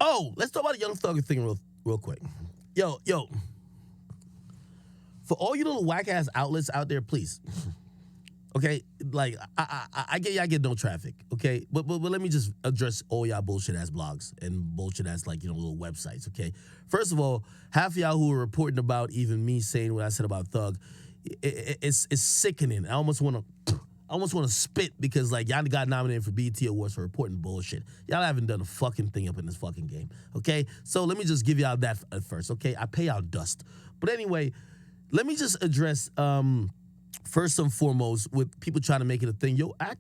Oh, let's talk about the Young Thug thing real quick. Yo, for all you little whack ass outlets out there, please. Okay, like I get no traffic. Okay, but let me just address all y'all bullshit ass blogs and bullshit ass like little websites. Okay, first of all, half of y'all who are reporting about even me saying what I said about Thug, it's sickening. I almost want to spit because like y'all got nominated for BET Awards for reporting bullshit. Y'all haven't done a fucking thing up in this fucking game. Okay, so let me just give y'all that at first. Okay, I pay y'all dust. But anyway, let me just address first and foremost with people trying to make it a thing. Yo, I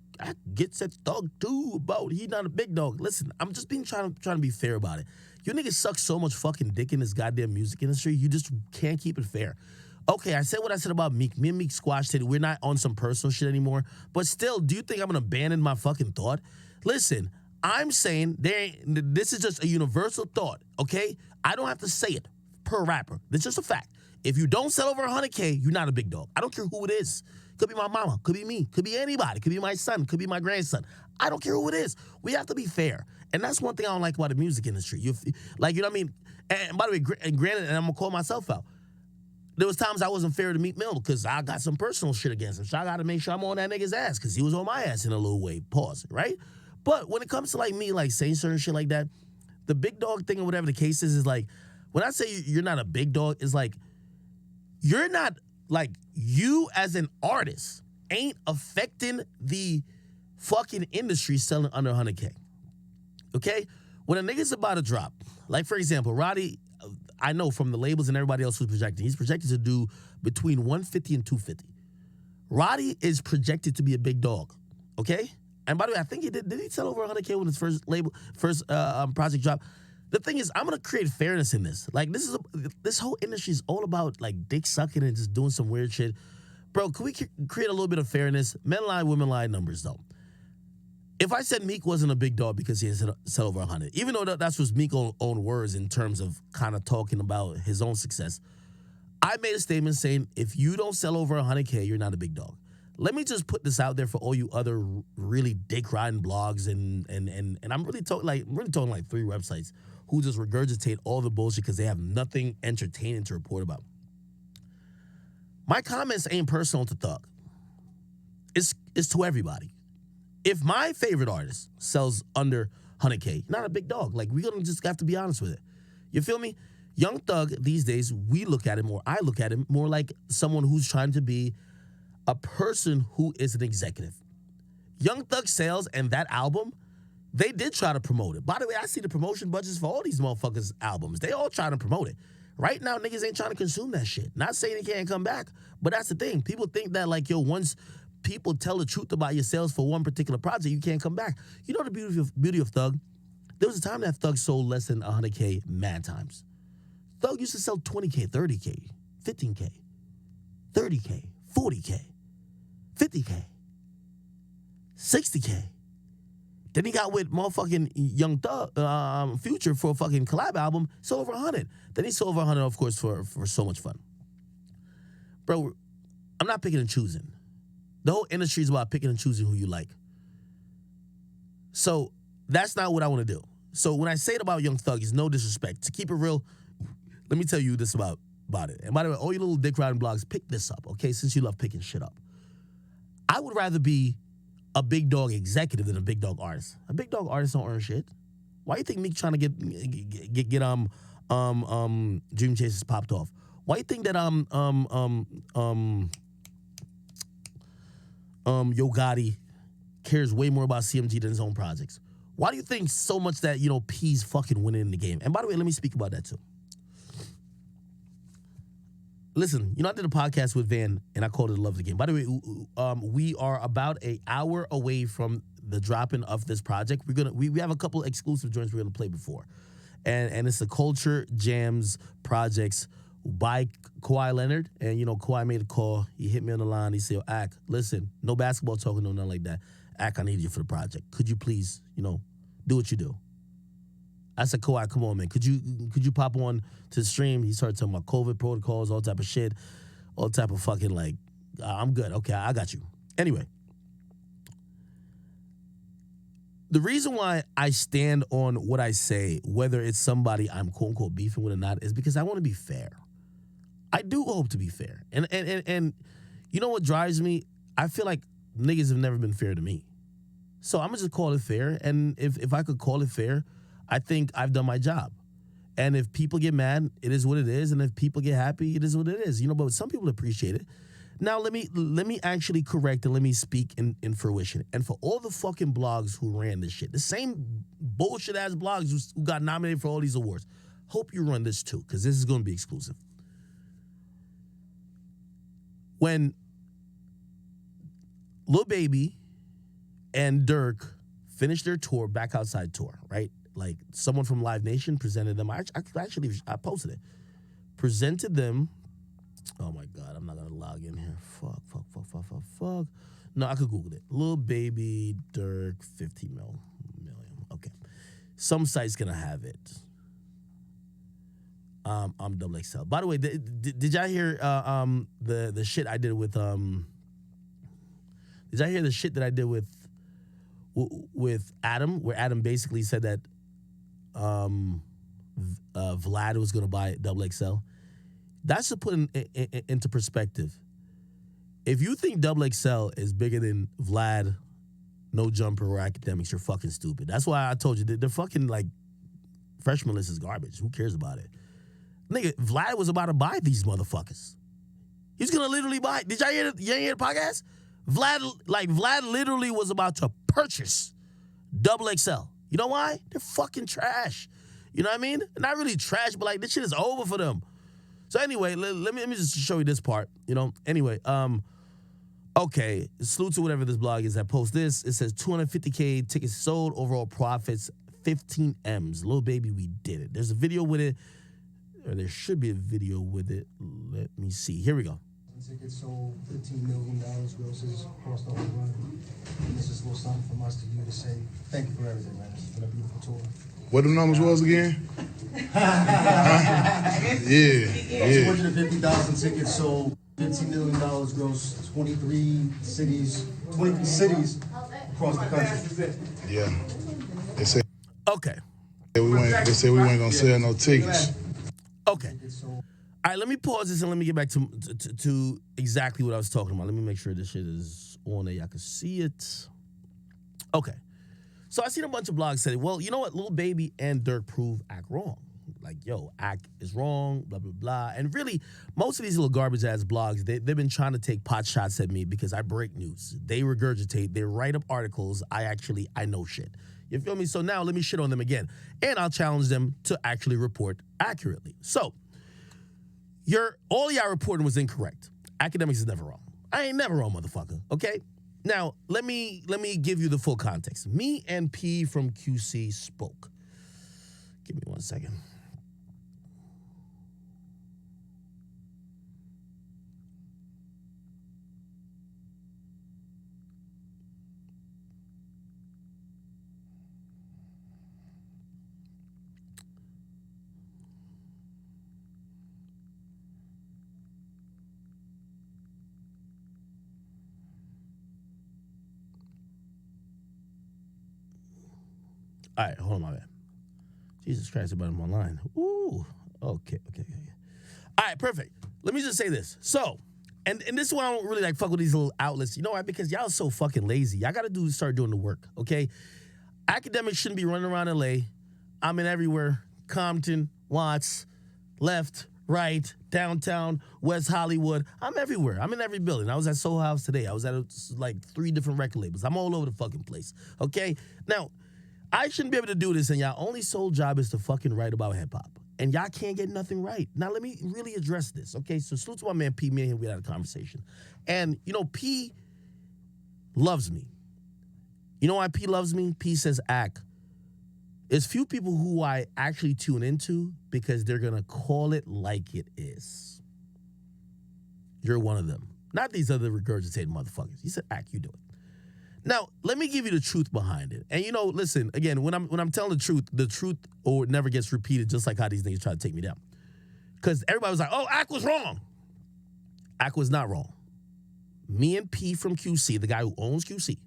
get that Thug too about he not a big dog. Listen, I'm just trying to be fair about it. You niggas suck so much fucking dick in this goddamn music industry. You just can't keep it fair. Okay, I said what I said about Meek. Me and Meek squashed it. We're not on some personal shit anymore. But still, do you think I'm gonna abandon my fucking thought? Listen, I'm saying this is just a universal thought, okay? I don't have to say it per rapper. It's just a fact. If you don't sell over 100K, you're not a big dog. I don't care who it is. Could be my mama, could be me, could be anybody, could be my son, could be my grandson. I don't care who it is. We have to be fair. And that's one thing I don't like about the music industry. You know what I mean? And by the way, and granted, and I'm gonna call myself out. There was times I wasn't fair to Meek Mill because I got some personal shit against him. So I got to make sure I'm on that nigga's ass because he was on my ass in a little way. Pause, right? But when it comes to like me, like saying certain shit like that, the big dog thing or whatever the case is like, when I say you're not a big dog, it's like, you're not, like, you as an artist ain't affecting the fucking industry selling under 100K. Okay? When a nigga's about to drop, like for example, Roddy, I know from the labels and everybody else who's projecting, he's projected to do between 150 and 250. Roddy is projected to be a big dog, okay? And by the way, I think he did he sell over 100K when his first project dropped? The thing is, I'm gonna create fairness in this. Like this whole industry is all about like dick sucking and just doing some weird shit. Bro, can we create a little bit of fairness? Men lie, women lie, numbers though. If I said Meek wasn't a big dog because he had sell over 100, even though that's what Meek's own words in terms of kind of talking about his own success, I made a statement saying if you don't sell over 100K, you're not a big dog. Let me just put this out there for all you other really dick riding blogs and I'm really talking like 3 websites who just regurgitate all the bullshit because they have nothing entertaining to report about. My comments ain't personal to Thug. It's to everybody. If my favorite artist sells under 100K, not a big dog. Like, we're gonna just have to be honest with it. You feel me? Young Thug, these days, I look at him more like someone who's trying to be a person who is an executive. Young Thug sales and that album, they did try to promote it. By the way, I see the promotion budgets for all these motherfuckers' albums. They all trying to promote it. Right now, niggas ain't trying to consume that shit. Not saying it can't come back, but that's the thing. People think that, like, once people tell the truth about your sales for one particular project, you can't come back. You know the beauty of Thug? There was a time that Thug sold less than 100K mad times. Thug used to sell 20K, 30K, 15K, 30K, 40K, 50K, 60K. Then he got with motherfucking Young Thug, Future for a fucking collab album, sold over 100. Then he sold over 100, of course, for So Much Fun. Bro, I'm not picking and choosing. The whole industry is about picking and choosing who you like. So that's not what I want to do. So when I say it about Young Thug, it's no disrespect. To keep it real, let me tell you this about it. And by the way, all you little dick riding blogs, pick this up, okay, since you love picking shit up. I would rather be a big dog executive than a big dog artist. A big dog artist don't earn shit. Why you think Meek trying to get Dream Chasers popped off? Why you think that Yo Gotti cares way more about CMG than his own projects? Why do you think so much that, P's fucking winning in the game? And by the way, let me speak about that too. Listen, I did a podcast with Van, and I called it Love the Game. By the way, we are about an hour away from the dropping of this project. We have a couple exclusive joints we're gonna play before, and it's the Culture Jams projects by Kawhi Leonard. And Kawhi made a call. He hit me on the line. He said, "Yo, Ak, listen, no basketball talking, no nothing like that. Ak, I need you for the project. Could you please, do what you do?" I said, Kawhi, come on, man. Could you pop on to the stream? He started talking about COVID protocols, all type of shit, all type of fucking I'm good. Okay, I got you. Anyway, the reason why I stand on what I say, whether it's somebody I'm quote unquote beefing with or not, is because I want to be fair. I do hope to be fair. And you know what drives me? I feel like niggas have never been fair to me. So I'm gonna just call it fair. And if I could call it fair, I think I've done my job. And if people get mad, it is what it is. And if people get happy, it is what it is. You know, but some people appreciate it. Now let me actually correct and let me speak in fruition. And for all the fucking blogs who ran this shit, the same bullshit ass blogs who got nominated for all these awards, hope you run this too, because this is gonna be exclusive. When Lil Baby and Durk finished their tour, Back Outside tour, right? Like someone from Live Nation presented them. I posted it. Presented them. Oh my God, I'm not gonna log in here. Fuck. No, I could Google it. Lil Baby, Durk, 50 million. Okay. Some site's gonna have it. I'm double XL. By the way, did y'all hear the shit I did with Did y'all hear the shit that I did with Adam, where Adam basically said that Vlad was gonna buy double XL? That's to put into perspective. If you think double XL is bigger than Vlad, No Jumper, or Akademiks, you're fucking stupid. That's why I told you they're fucking like freshman list is garbage. Who cares about it? Nigga, Vlad was about to buy these motherfuckers. He's gonna literally buy. Did y'all hear the podcast? Vlad literally was about to purchase double XL. You know why? They're fucking trash. You know what I mean? Not really trash, but like this shit is over for them. So anyway, let me just show you this part. You know. Anyway, okay. Salute to whatever this blog is that posts this. It says 250K tickets sold, overall profits 15 M's. Lil Baby, we did it. There's a video with it. Or there should be a video with it. Let me see. Here we go. Tickets sold, $15 million grosses across the whole run. And this is a little something from us to you to say thank you for everything, man. It's been a beautiful tour. What the numbers was again? Yeah. 250,000 tickets sold, $15 million gross, 23 cities across the country. Yeah. They said Okay. we weren't gonna sell no tickets. Okay. All right, let me pause this and let me get back to exactly what I was talking about. Let me make sure this shit is on there. Y'all can see it. Okay. So I seen a bunch of blogs say, well, you know what? Lil Baby and Durk prove Ak wrong. Like, yo, Ak is wrong, blah, blah, blah. And really, most of these little garbage-ass blogs, they've been trying to take pot shots at me because I break news. They regurgitate. They write up articles. I know shit. You feel me? So now let me shit on them again. And I'll challenge them to actually report accurately. So, all y'all reporting was incorrect. Akademiks is never wrong. I ain't never wrong, motherfucker, okay? Now, let me give you the full context. Me and P from QC spoke. Give me 1 second. All right, hold on, my bad. Jesus Christ, I'm online. Ooh, okay. All right, perfect. Let me just say this. So, and this is why I don't really like fuck with these little outlets. You know why? Because y'all are so fucking lazy. Y'all got to start doing the work, okay? Akademiks shouldn't be running around LA. I'm in everywhere. Compton, Watts, left, right, downtown, West Hollywood. I'm everywhere. I'm in every building. I was at Soho House today. I was at like 3 different record labels. I'm all over the fucking place, okay? Now, I shouldn't be able to do this, and y'all only sole job is to fucking write about hip-hop. And y'all can't get nothing right. Now, let me really address this, okay? So, salute to my man P. Me and him, we had a conversation. And, you know, P loves me. You know why P loves me? P says, Ak, there's few people who I actually tune into because they're going to call it like it is. You're one of them. Not these other regurgitated motherfuckers. He said, Ak, you do it. Now, let me give you the truth behind it. And, you know, listen, again, when I'm telling the truth or it never gets repeated, just like how these niggas try to take me down. Because everybody was like, oh, Ak was wrong. Ak was not wrong. Me and P from QC, the guy who owns QC,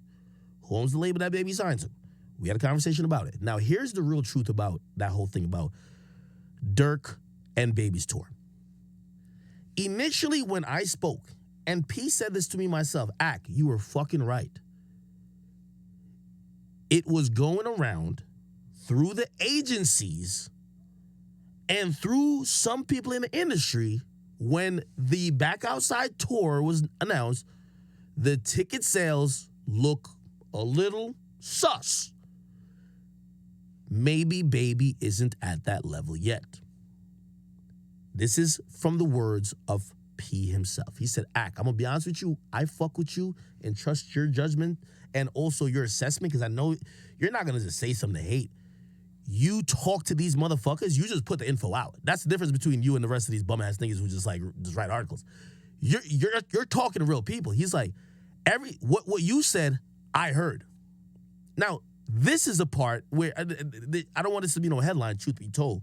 who owns the label that Baby signed to, We had a conversation about it. Now, here's the real truth about that whole thing about Durk and Baby's tour. Initially, when I spoke, and P said this to me myself, Ak, you were fucking right. It was going around through the agencies and through some people in the industry when the Back Outside tour was announced, the ticket sales look a little sus. Maybe Baby isn't at that level yet. This is from the words of P himself. He said, Ak, I'm going to be honest with you. I fuck with you and trust your judgment and also your assessment because I know you're not going to just say something to hate. You talk to these motherfuckers, you just put the info out. That's the difference between you and the rest of these bum-ass niggas who just write articles. You're talking to real people. He's like, what you said, I heard. Now, this is a part where I don't want this to be no headline, truth be told,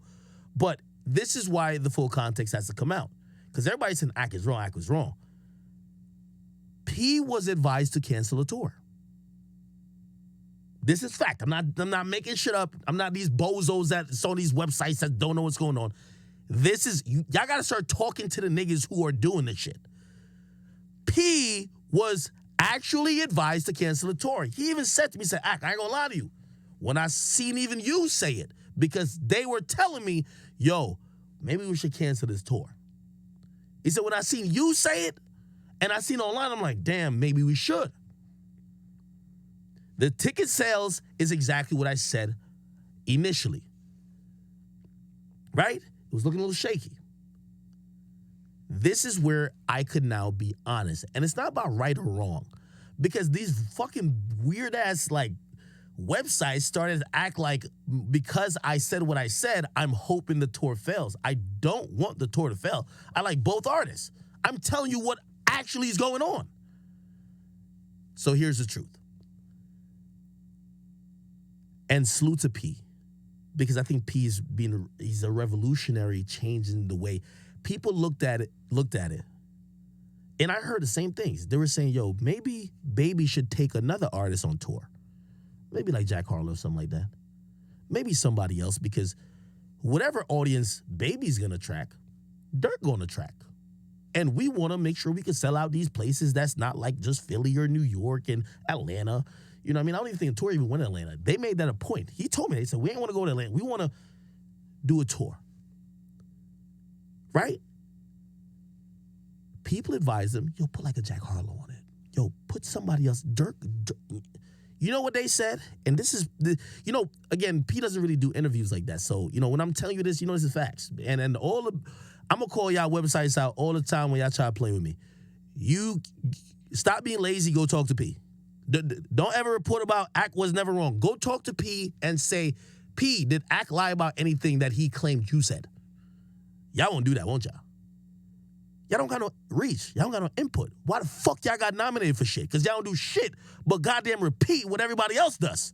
but this is why the full context has to come out. Because everybody's saying Ak is wrong, Ak was wrong. P was advised to cancel a tour. This is fact. I'm not making shit up. I'm not these bozos that's on these websites that don't know what's going on. This is, y'all gotta start talking to the niggas who are doing this shit. P was actually advised to cancel a tour. He even said to me, Ak, I ain't gonna lie to you. When I seen even you say it, because they were telling me, yo, maybe we should cancel this tour. He said, when I seen you say it, and I seen it online, I'm like, damn, maybe we should. The ticket sales is exactly what I said initially. Right? It was looking a little shaky. This is where I could now be honest. And it's not about right or wrong. Because these fucking weird-ass, like, websites started to act like because I said what I said, I'm hoping the tour fails. I don't want the tour to fail. I like both artists. I'm telling you what actually is going on. So here's the truth. And salute to P, because I think P is he's a revolutionary, changing the way people looked at it. And I heard the same things. They were saying, yo, maybe Baby should take another artist on tour. Maybe like Jack Harlow or something like that. Maybe somebody else, because whatever audience Baby's gonna track, Durk gonna track. And we wanna make sure we can sell out these places that's not like just Philly or New York and Atlanta. You know what I mean? I don't even think the tour even went to Atlanta. They made that a point. He told me, they said, we ain't wanna go to Atlanta. We wanna do a tour. Right? People advise them, yo, put like a Jack Harlow on it. Yo, put somebody else. Durk. You know what they said? And this is, again, P doesn't really do interviews like that. So, when I'm telling you this, this is facts. And I'm going to call y'all websites out all the time when y'all try to play with me. You stop being lazy, go talk to P. Don't ever report about Ak was never wrong. Go talk to P and say, P, did Ak lie about anything that he claimed you said? Y'all won't do that, won't y'all? Y'all don't got no reach. Y'all don't got no input. Why the fuck y'all got nominated for shit? Because y'all don't do shit but goddamn repeat what everybody else does.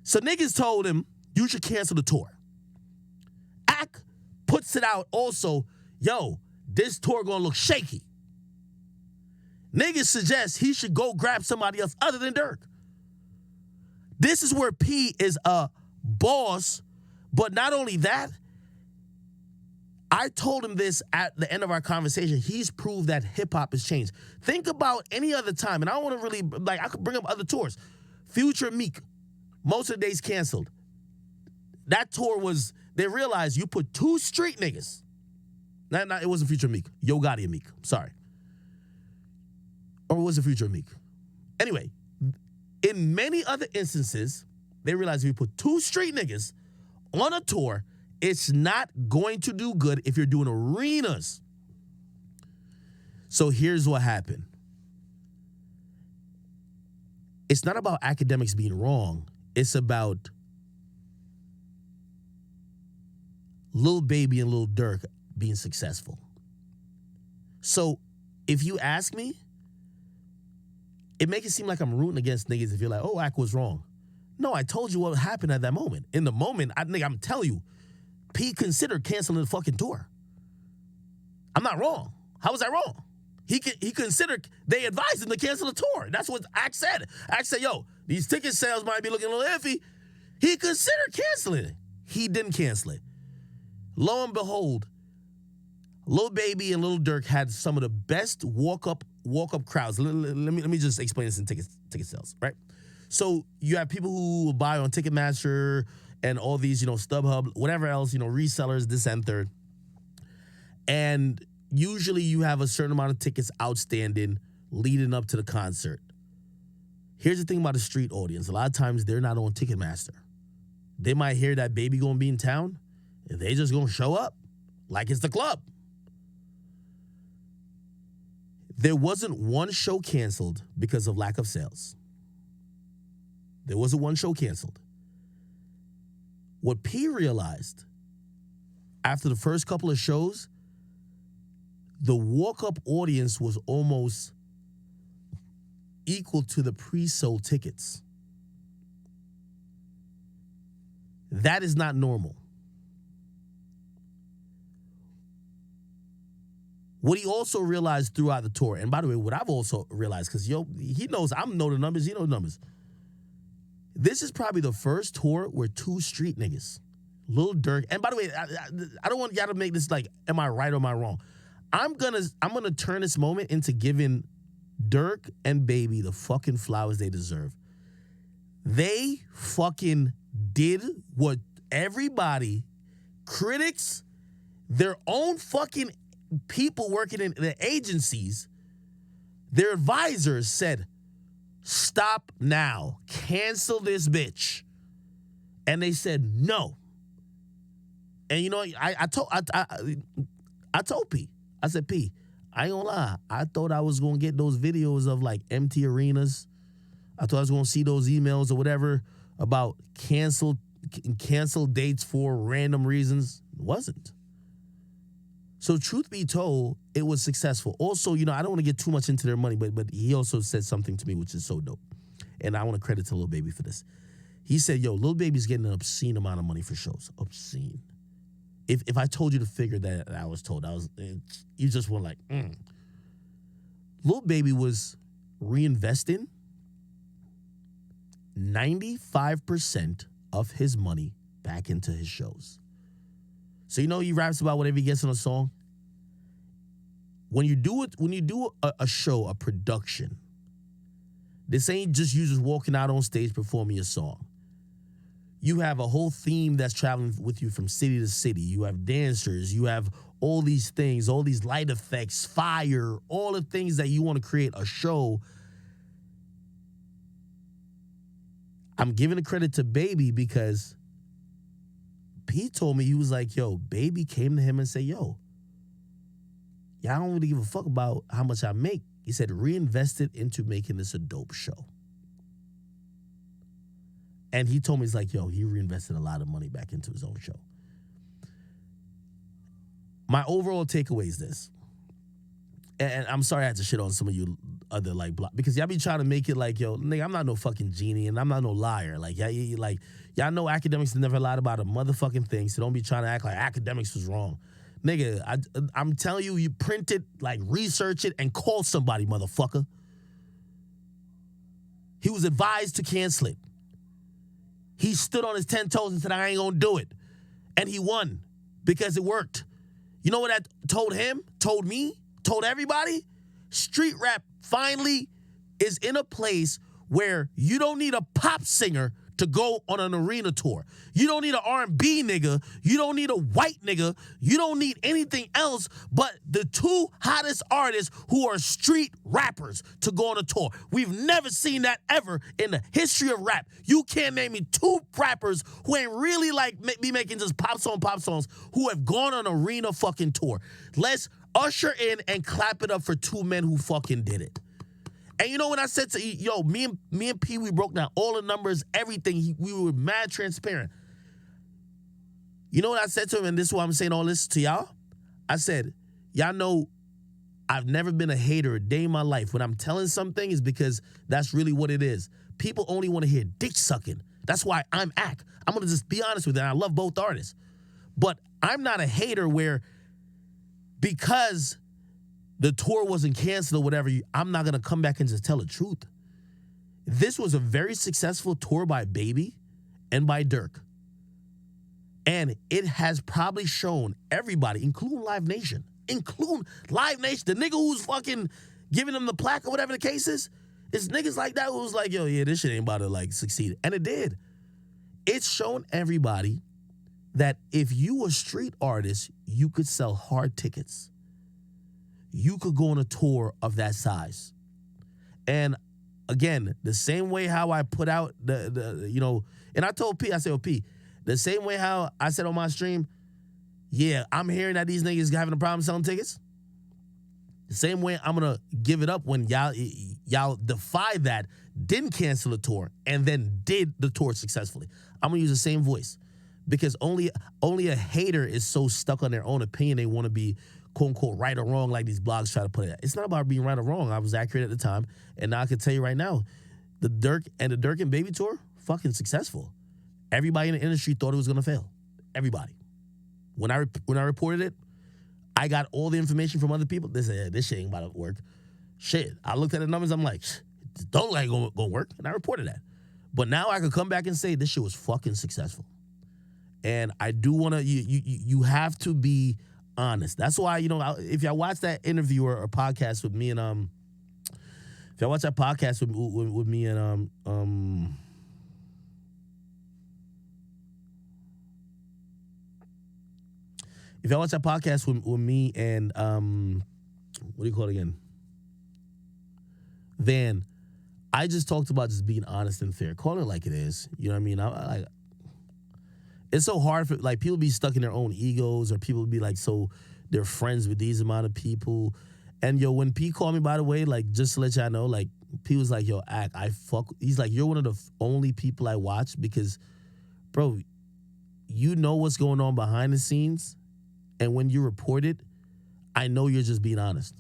So niggas told him, you should cancel the tour. Ak puts it out also, yo, this tour gonna look shaky. Niggas suggest he should go grab somebody else other than Durk. This is where P is a boss, but not only that, I told him this at the end of our conversation. He's proved that hip-hop has changed. Think about any other time, and I don't want to really, I could bring up other tours. Future Meek, most of the days canceled. That tour was, they realized you put two street niggas. It wasn't Future Meek. Yo Gotti and Meek. Sorry. Or was it Future Meek? Anyway, in many other instances, they realized if you put two street niggas on a tour, it's not going to do good if you're doing arenas. So here's what happened. It's not about Akademiks being wrong. It's about Lil Baby and Lil Durk being successful. So if you ask me, it makes it seem like I'm rooting against niggas if you're like, oh, Ak was wrong. No, I told you what happened at that moment. In the moment, I'm telling you, P considered canceling the fucking tour. I'm not wrong. How was I wrong? he considered, they advised him to cancel the tour. That's what Act said. Act said, yo, these ticket sales might be looking a little iffy. He considered canceling it. He didn't cancel it. Lo and behold, Lil Baby and Lil Durk had some of the best walk-up crowds. Let me just explain this in ticket sales, right? So you have people who will buy on Ticketmaster and all these, StubHub, whatever else, resellers, this and third. And usually you have a certain amount of tickets outstanding leading up to the concert. Here's the thing about the street audience. A lot of times they're not on Ticketmaster. They might hear that Baby gonna be in town, and they just gonna show up like it's the club. There wasn't one show canceled because of lack of sales. There wasn't one show canceled. What P realized after the first couple of shows, the walk-up audience was almost equal to the pre-sold tickets. That is not normal. What he also realized throughout the tour, and by the way, what I've also realized, because he knows I know the numbers, he knows the numbers. This is probably the first tour where two street niggas, Lil Durk, and by the way, I don't want y'all to make this like, am I right or am I wrong? I'm gonna turn this moment into giving Durk and Baby the fucking flowers they deserve. They fucking did what everybody, critics, their own fucking people working in the agencies, their advisors said, stop now, cancel this bitch. And they said no. And I told P, I said, P, I ain't gonna lie, I thought I was gonna get those videos of like empty arenas. I thought I was gonna see those emails or whatever about cancel dates for random reasons. It wasn't. So truth be told, it was successful. Also, I don't want to get too much into their money, but he also said something to me which is so dope. And I want to credit to Lil Baby for this. He said, yo, Lil Baby's getting an obscene amount of money for shows. Obscene. If I told you the figure that I was told, you just were like, Lil Baby was reinvesting 95% of his money back into his shows. So he raps about whatever he gets on a song. When you do a show, a production, this ain't just you just walking out on stage performing your song. You have a whole theme that's traveling with you from city to city. You have dancers, you have all these things, all these light effects, fire, all the things that you want to create a show. I'm giving the credit to Baby because Pete told me, he was like, yo, Baby came to him and said, yo, y'all don't really give a fuck about how much I make. He said, reinvest it into making this a dope show. And he told me, he's like, yo, he reinvested a lot of money back into his own show. My overall takeaway is this. And I'm sorry I had to shit on some of you other because y'all be trying to make it like, yo, nigga, I'm not no fucking genie and I'm not no liar. Like, y'all know Akademiks never lied about a motherfucking thing, so don't be trying to act like Akademiks was wrong. Nigga, I'm telling you, you print it, like research it, and call somebody, motherfucker. He was advised to cancel it. He stood on his 10 toes and said, I ain't gonna do it. And he won because it worked. You know what that told him, told me, told everybody? Street rap finally is in a place where you don't need a pop singer to go on an arena tour. You don't need an R&B nigga. You don't need a white nigga. You don't need anything else but the two hottest artists who are street rappers to go on a tour. We've never seen that ever in the history of rap. You can't name me two rappers who ain't really be making just pop songs who have gone on an arena fucking tour. Let's usher in and clap it up for two men who fucking did it. And you know when I said to yo, me and P, we broke down all the numbers, everything. We were mad transparent. You know what I said to him, and this is why I'm saying all this to y'all? I said, y'all know I've never been a hater a day in my life. When I'm telling something is because that's really what it is. People only want to hear dick sucking. That's why I'm Ak. I'm going to just be honest with you. And I love both artists. But I'm not a hater where because the tour wasn't canceled or whatever, I'm not gonna come back and just tell the truth. This was a very successful tour by Baby and by Durk. And it has probably shown everybody, including Live Nation, the nigga who's fucking giving them the plaque or whatever the case is, it's niggas like that who's like, yo, yeah, this shit ain't about to like succeed. And it did. It's shown everybody that if you a street artist, you could sell hard tickets. You could go on a tour of that size. And again, the same way how I put out and I told P, I said, P, the same way how I said on my stream, yeah, I'm hearing that these niggas having a problem selling tickets. The same way I'm gonna give it up when y'all defy that, didn't cancel the tour, and then did the tour successfully. I'm gonna use the same voice because only a hater is so stuck on their own opinion they want to be quote unquote right or wrong like these blogs try to put it. It's not about being right or wrong. I was accurate at the time, and now I can tell you right now, the Durk and Baby tour, fucking successful. Everybody in the industry thought it was gonna fail. Everybody. When I reported it, I got all the information from other people. They said, this shit ain't about to work. Shit. I looked at the numbers. I'm like, don't like gonna work. And I reported that. But now I can come back and say this shit was fucking successful. And I do want to, you have to be honest. That's why, if y'all watch that interview or podcast with me and, if y'all watch that podcast with me and, if y'all watch that podcast with me and, what do you call it again? Van, I just talked about just being honest and fair. Call it like it is. You know what I mean? It's so hard for, like, people be stuck in their own egos or people be like, so they're friends with these amount of people. And, when P called me, by the way, like, just to let y'all know, like, P was like, yo, he's like, you're one of the only people I watch because, bro, you know what's going on behind the scenes. And when you report it, I know you're just being honest.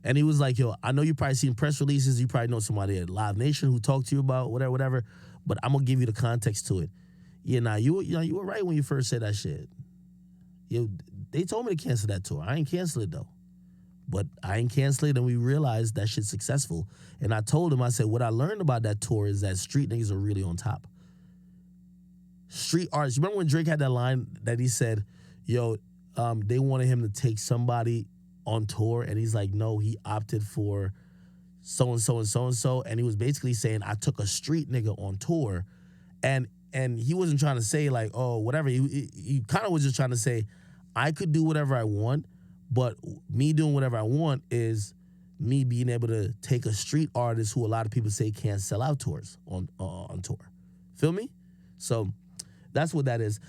And he was like, yo, I know you probably seen press releases. You probably know somebody at Live Nation who talked to you about whatever. But I'm going to give you the context to it. Yeah, you were right when you first said that shit. They told me to cancel that tour. I ain't cancel it, though. But I ain't cancel it, and we realized that shit's successful. And I told him, I said, what I learned about that tour is that street niggas are really on top. Street artists. Remember when Drake had that line that he said, yo, they wanted him to take somebody on tour, and he's like, no, he opted for so-and-so and so-and-so, and he was basically saying, I took a street nigga on tour, and he wasn't trying to say, like, oh, whatever. He kind of was just trying to say, I could do whatever I want, but me doing whatever I want is me being able to take a street artist who a lot of people say can't sell out tours on tour. Feel me? So that's what that is.